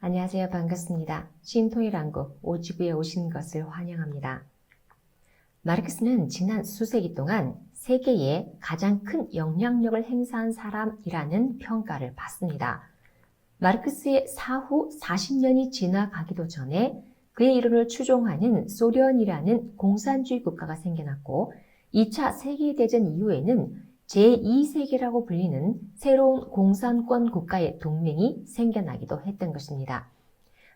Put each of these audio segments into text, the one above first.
안녕하세요. 반갑습니다. 신통일왕국 오지구에 오신 것을 환영합니다. 마르크스는 지난 수세기 동안 세계에 가장 큰 영향력을 행사한 사람이라는 평가를 받습니다. 마르크스의 사후 40년이 지나가기도 전에 그의 이론을 추종하는 소련이라는 공산주의 국가가 생겨났고 2차 세계대전 이후에는 제2세계라고 불리는 새로운 공산권 국가의 동맹이 생겨나기도 했던 것입니다.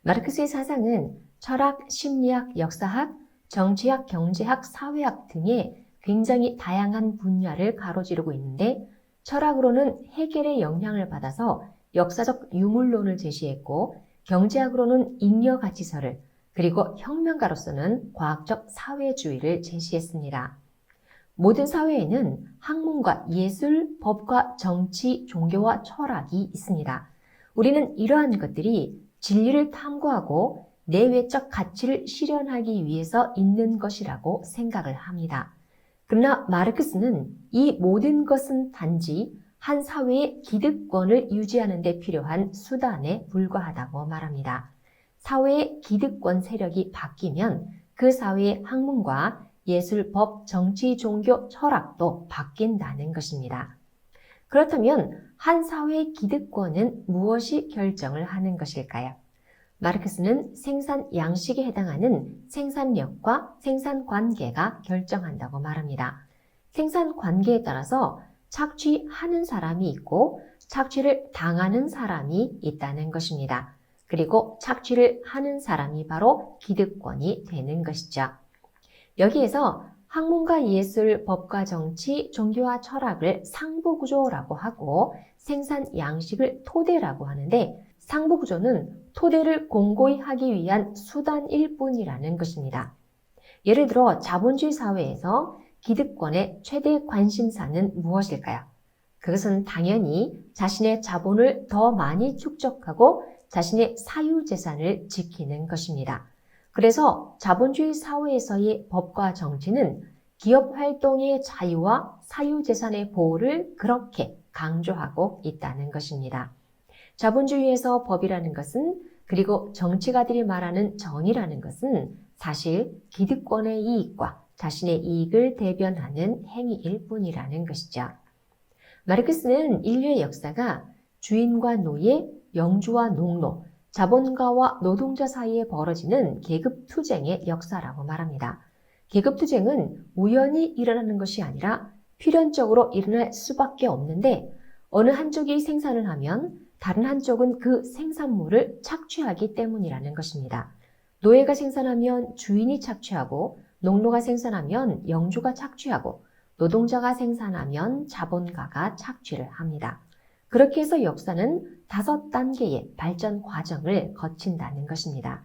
마르크스의 사상은 철학, 심리학, 역사학, 정치학, 경제학, 사회학 등의 굉장히 다양한 분야를 가로지르고 있는데 철학으로는 헤겔의 영향을 받아서 역사적 유물론을 제시했고 경제학으로는 잉여가치설을 그리고 혁명가로서는 과학적 사회주의를 제시했습니다. 모든 사회에는 학문과 예술, 법과 정치, 종교와 철학이 있습니다. 우리는 이러한 것들이 진리를 탐구하고 내외적 가치를 실현하기 위해서 있는 것이라고 생각을 합니다. 그러나 마르크스는 이 모든 것은 단지 한 사회의 기득권을 유지하는 데 필요한 수단에 불과하다고 말합니다. 사회의 기득권 세력이 바뀌면 그 사회의 학문과 예술, 법, 정치, 종교, 철학도 바뀐다는 것입니다. 그렇다면 한 사회의 기득권은 무엇이 결정을 하는 것일까요? 마르크스는 생산 양식에 해당하는 생산력과 생산 관계가 결정한다고 말합니다. 생산 관계에 따라서 착취하는 사람이 있고 착취를 당하는 사람이 있다는 것입니다. 그리고 착취를 하는 사람이 바로 기득권이 되는 것이죠. 여기에서 학문과 예술, 법과 정치, 종교와 철학을 상부구조라고 하고 생산 양식을 토대라고 하는데 상부구조는 토대를 공고히 하기 위한 수단일 뿐이라는 것입니다. 예를 들어 자본주의 사회에서 기득권의 최대 관심사는 무엇일까요? 그것은 당연히 자신의 자본을 더 많이 축적하고 자신의 사유재산을 지키는 것입니다. 그래서 자본주의 사회에서의 법과 정치는 기업 활동의 자유와 사유재산의 보호를 그렇게 강조하고 있다는 것입니다. 자본주의에서 법이라는 것은 그리고 정치가들이 말하는 정의라는 것은 사실 기득권의 이익과 자신의 이익을 대변하는 행위일 뿐이라는 것이죠. 마르크스는 인류의 역사가 주인과 노예, 영주와 농노, 자본가와 노동자 사이에 벌어지는 계급투쟁의 역사라고 말합니다. 계급투쟁은 우연히 일어나는 것이 아니라 필연적으로 일어날 수밖에 없는데 어느 한쪽이 생산을 하면 다른 한쪽은 그 생산물을 착취하기 때문이라는 것입니다. 노예가 생산하면 주인이 착취하고 농노가 생산하면 영주가 착취하고 노동자가 생산하면 자본가가 착취를 합니다. 그렇게 해서 역사는 5단계의 발전 과정을 거친다는 것입니다.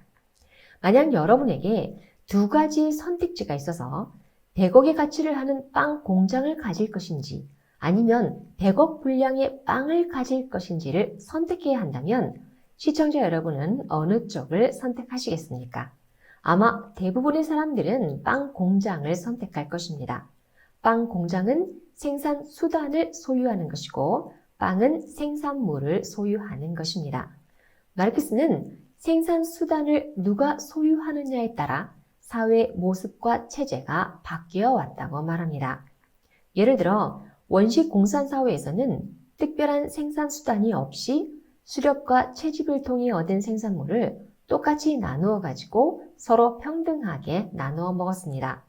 만약 여러분에게 두 가지의 선택지가 있어서 100억의 가치를 하는 빵 공장을 가질 것인지 아니면 100억 분량의 빵을 가질 것인지를 선택해야 한다면 시청자 여러분은 어느 쪽을 선택하시겠습니까? 아마 대부분의 사람들은 빵 공장을 선택할 것입니다. 빵 공장은 생산 수단을 소유하는 것이고 빵은 생산물을 소유하는 것입니다. 마르크스는 생산 수단을 누가 소유하느냐에 따라 사회의 모습과 체제가 바뀌어 왔다고 말합니다. 예를 들어 원시 공산사회에서는 특별한 생산 수단이 없이 수렵과 채집을 통해 얻은 생산물을 똑같이 나누어 가지고 서로 평등하게 나누어 먹었습니다.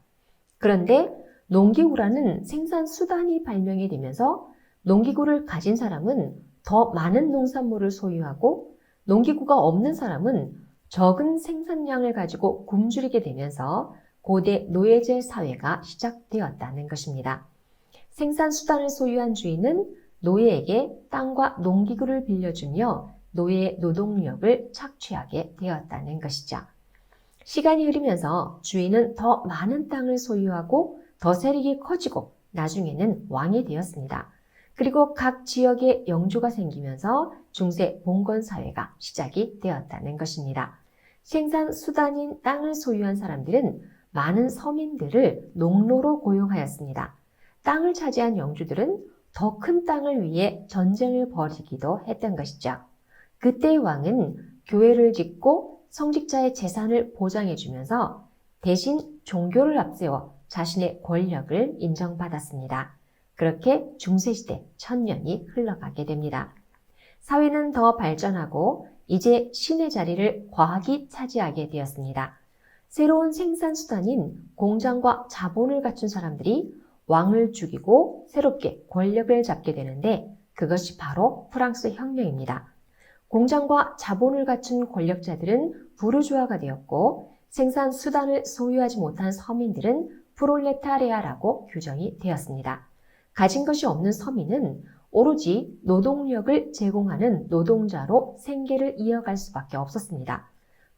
그런데 농기구라는 생산 수단이 발명이 되면서 농기구를 가진 사람은 더 많은 농산물을 소유하고 농기구가 없는 사람은 적은 생산량을 가지고 굶주리게 되면서 고대 노예제 사회가 시작되었다는 것입니다. 생산 수단을 소유한 주인은 노예에게 땅과 농기구를 빌려주며 노예의 노동력을 착취하게 되었다는 것이죠. 시간이 흐르면서 주인은 더 많은 땅을 소유하고 더 세력이 커지고 나중에는 왕이 되었습니다. 그리고 각 지역에 영주가 생기면서 중세 봉건 사회가 시작이 되었다는 것입니다. 생산 수단인 땅을 소유한 사람들은 많은 서민들을 농노로 고용하였습니다. 땅을 차지한 영주들은 더 큰 땅을 위해 전쟁을 벌이기도 했던 것이죠. 그때의 왕은 교회를 짓고 성직자의 재산을 보장해주면서 대신 종교를 앞세워 자신의 권력을 인정받았습니다. 그렇게 중세시대 1000년이 흘러가게 됩니다. 사회는 더 발전하고 이제 신의 자리를 과학이 차지하게 되었습니다. 새로운 생산수단인 공장과 자본을 갖춘 사람들이 왕을 죽이고 새롭게 권력을 잡게 되는데 그것이 바로 프랑스 혁명입니다. 공장과 자본을 갖춘 권력자들은 부르주아가 되었고 생산수단을 소유하지 못한 서민들은 프롤레타리아라고 규정이 되었습니다. 가진 것이 없는 서민은 오로지 노동력을 제공하는 노동자로 생계를 이어갈 수밖에 없었습니다.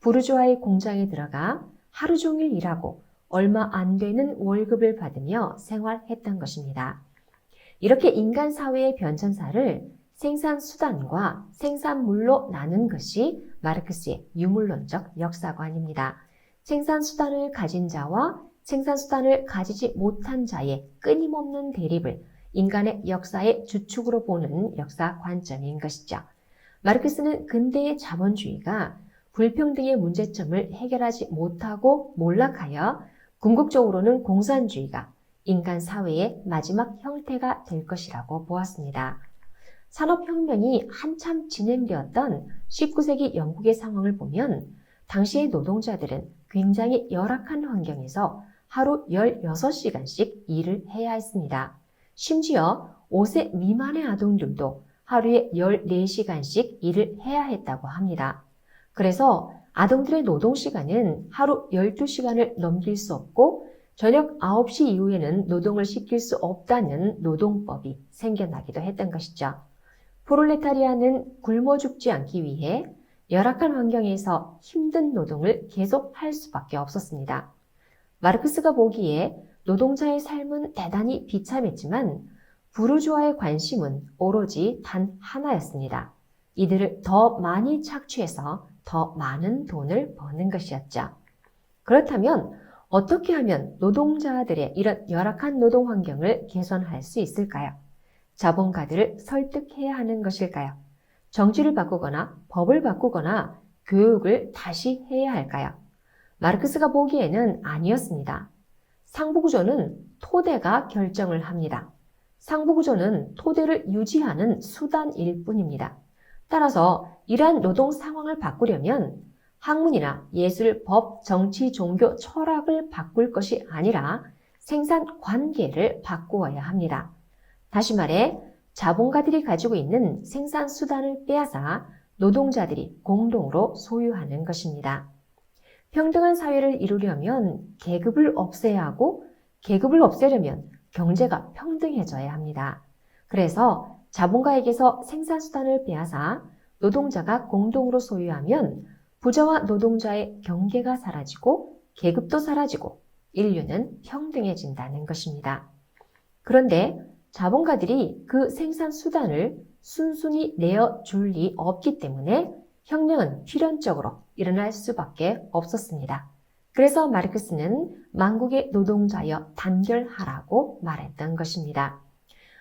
부르주아의 공장에 들어가 하루 종일 일하고 얼마 안 되는 월급을 받으며 생활했던 것입니다. 이렇게 인간 사회의 변천사를 생산수단과 생산물로 나눈 것이 마르크스의 유물론적 역사관입니다. 생산수단을 가진 자와 생산수단을 가지지 못한 자의 끊임없는 대립을 인간의 역사의 주축으로 보는 역사 관점인 것이죠. 마르크스는 근대의 자본주의가 불평등의 문제점을 해결하지 못하고 몰락하여 궁극적으로는 공산주의가 인간 사회의 마지막 형태가 될 것이라고 보았습니다. 산업혁명이 한참 진행되었던 19세기 영국의 상황을 보면 당시의 노동자들은 굉장히 열악한 환경에서 하루 16시간씩 일을 해야 했습니다. 심지어 5세 미만의 아동들도 하루에 14시간씩 일을 해야 했다고 합니다. 그래서 아동들의 노동시간은 하루 12시간을 넘길 수 없고 저녁 9시 이후에는 노동을 시킬 수 없다는 노동법이 생겨나기도 했던 것이죠. 프롤레타리아는 굶어 죽지 않기 위해 열악한 환경에서 힘든 노동을 계속할 수밖에 없었습니다. 마르크스가 보기에 노동자의 삶은 대단히 비참했지만 부르주아의 관심은 오로지 단 하나였습니다. 이들을 더 많이 착취해서 더 많은 돈을 버는 것이었죠. 그렇다면 어떻게 하면 노동자들의 이런 열악한 노동 환경을 개선할 수 있을까요? 자본가들을 설득해야 하는 것일까요? 정치를 바꾸거나 법을 바꾸거나 교육을 다시 해야 할까요? 마르크스가 보기에는 아니었습니다. 상부구조는 토대가 결정을 합니다. 상부구조는 토대를 유지하는 수단일 뿐입니다. 따라서 이러한 노동 상황을 바꾸려면 학문이나 예술, 법, 정치, 종교, 철학을 바꿀 것이 아니라 생산 관계를 바꾸어야 합니다. 다시 말해 자본가들이 가지고 있는 생산 수단을 빼앗아 노동자들이 공동으로 소유하는 것입니다. 평등한 사회를 이루려면 계급을 없애야 하고 계급을 없애려면 경제가 평등해져야 합니다. 그래서 자본가에게서 생산수단을 빼앗아 노동자가 공동으로 소유하면 부자와 노동자의 경계가 사라지고 계급도 사라지고 인류는 평등해진다는 것입니다. 그런데 자본가들이 그 생산수단을 순순히 내어줄 리 없기 때문에 혁명은 필연적으로 일어날 수밖에 없었습니다. 그래서 마르크스는 만국의 노동자여 단결하라고 말했던 것입니다.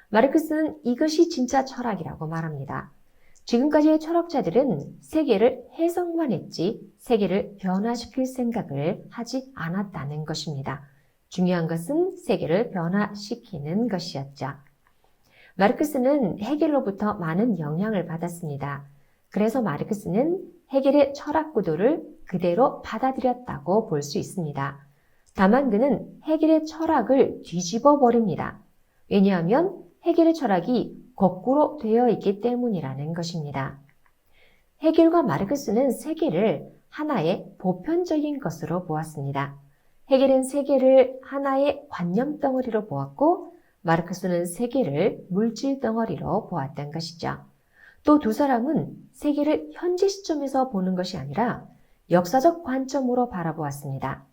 마르크스는 이것이 진짜 철학이라고 말합니다. 지금까지의 철학자들은 세계를 해석만 했지 세계를 변화시킬 생각을 하지 않았다는 것입니다. 중요한 것은 세계를 변화시키는 것이었죠. 마르크스는 헤겔로부터 많은 영향을 받았습니다. 그래서 마르크스는 헤겔의 철학 구도를 그대로 받아들였다고 볼 수 있습니다. 다만 그는 헤겔의 철학을 뒤집어 버립니다. 왜냐하면 헤겔의 철학이 거꾸로 되어 있기 때문이라는 것입니다. 헤겔과 마르크스는 세계를 하나의 보편적인 것으로 보았습니다. 헤겔은 세계를 하나의 관념 덩어리로 보았고 마르크스는 세계를 물질 덩어리로 보았던 것이죠. 또 두 사람은 세계를 현재 시점에서 보는 것이 아니라 역사적 관점으로 바라보았습니다.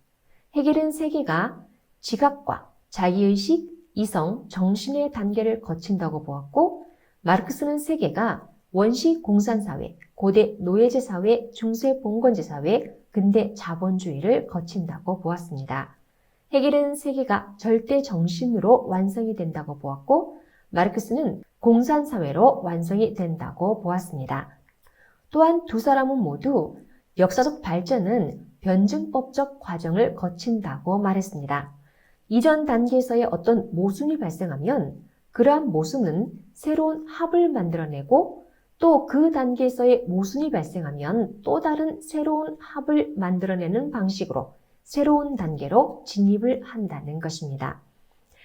헤겔은 세계가 지각과 자기의식, 이성, 정신의 단계를 거친다고 보았고 마르크스는 세계가 원시 공산사회, 고대 노예제 사회, 중세 봉건제 사회, 근대 자본주의를 거친다고 보았습니다. 헤겔은 세계가 절대 정신으로 완성이 된다고 보았고 마르크스는 공산사회로 완성이 된다고 보았습니다. 또한 두 사람은 모두 역사적 발전은 변증법적 과정을 거친다고 말했습니다. 이전 단계에서의 어떤 모순이 발생하면 그러한 모순은 새로운 합을 만들어내고 또 그 단계에서의 모순이 발생하면 또 다른 새로운 합을 만들어내는 방식으로 새로운 단계로 진입을 한다는 것입니다.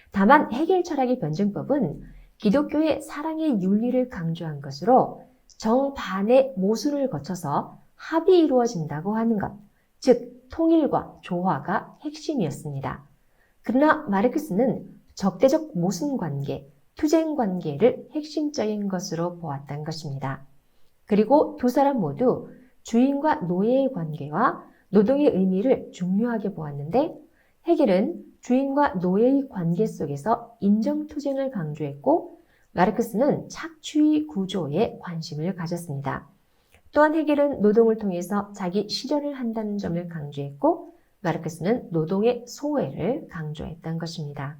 다만 해겔 철학의 변증법은 기독교의 사랑의 윤리를 강조한 것으로 정반의 모순을 거쳐서 합이 이루어진다고 하는 것, 즉 통일과 조화가 핵심이었습니다. 그러나 마르크스는 적대적 모순 관계, 투쟁 관계를 핵심적인 것으로 보았던 것입니다. 그리고 두 사람 모두 주인과 노예의 관계와 노동의 의미를 중요하게 보았는데 해겔은 주인과 노예의 관계 속에서 인정투쟁을 강조했고 마르크스는 착취의 구조에 관심을 가졌습니다. 또한 해겔은 노동을 통해서 자기 실현을 한다는 점을 강조했고 마르크스는 노동의 소외를 강조했던 것입니다.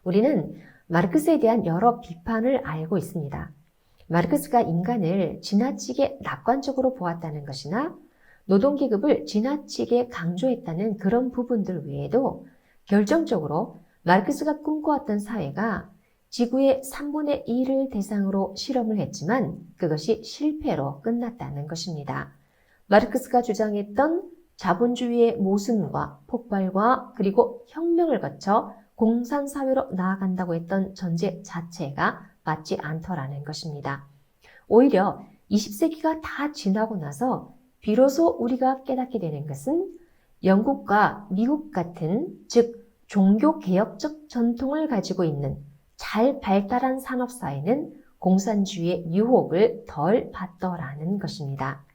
우리는 마르크스에 대한 여러 비판을 알고 있습니다. 마르크스가 인간을 지나치게 낙관적으로 보았다는 것이나 노동계급을 지나치게 강조했다는 그런 부분들 외에도 결정적으로 마르크스가 꿈꿔왔던 사회가 지구의 3분의 1을 대상으로 실험을 했지만 그것이 실패로 끝났다는 것입니다. 마르크스가 주장했던 자본주의의 모순과 폭발과 그리고 혁명을 거쳐 공산사회로 나아간다고 했던 전제 자체가 맞지 않더라는 것입니다. 오히려 20세기가 다 지나고 나서 비로소 우리가 깨닫게 되는 것은 영국과 미국 같은 즉 종교개혁적 전통을 가지고 있는 잘 발달한 산업사회는 공산주의의 유혹을 덜 받더라는 것입니다.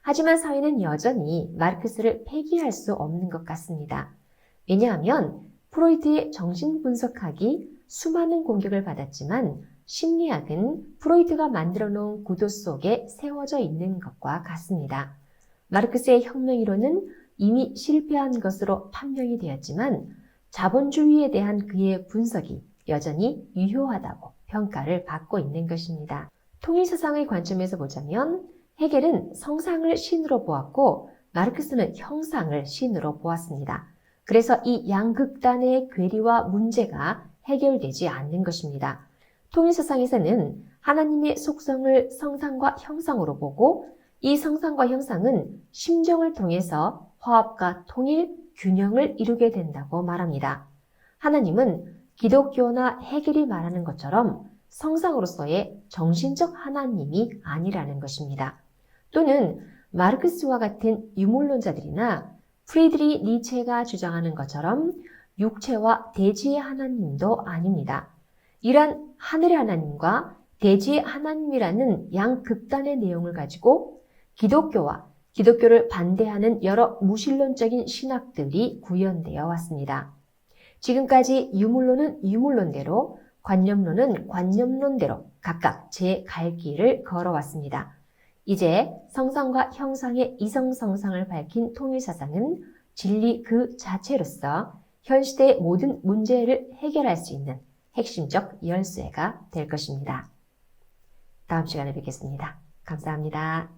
하지만 사회는 여전히 마르크스를 폐기할 수 없는 것 같습니다. 왜냐하면 프로이트의 정신분석학이 수많은 공격을 받았지만 심리학은 프로이트가 만들어 놓은 구도 속에 세워져 있는 것과 같습니다. 마르크스의 혁명이론은 이미 실패한 것으로 판명이 되었지만 자본주의에 대한 그의 분석이 여전히 유효하다고 평가를 받고 있는 것입니다. 통일사상의 관점에서 보자면 해겔은 성상을 신으로 보았고 마르크스는 형상을 신으로 보았습니다. 그래서 이 양극단의 괴리와 문제가 해결되지 않는 것입니다. 통일사상에서는 하나님의 속성을 성상과 형상으로 보고 이 성상과 형상은 심정을 통해서 화합과 통일, 균형을 이루게 된다고 말합니다. 하나님은 기독교나 해겔이 말하는 것처럼 성상으로서의 정신적 하나님이 아니라는 것입니다. 또는 마르크스와 같은 유물론자들이나 프리드리 니체가 주장하는 것처럼 육체와 대지의 하나님도 아닙니다. 이란 하늘의 하나님과 대지의 하나님이라는 양극단의 내용을 가지고 기독교와 기독교를 반대하는 여러 무신론적인 신학들이 구현되어 왔습니다. 지금까지 유물론은 유물론대로, 관념론은 관념론대로 각각 제 갈 길을 걸어왔습니다. 이제 성상과 형상의 이성성상을 밝힌 통일사상은 진리 그 자체로서 현 시대의 모든 문제를 해결할 수 있는 핵심적 열쇠가 될 것입니다. 다음 시간에 뵙겠습니다. 감사합니다.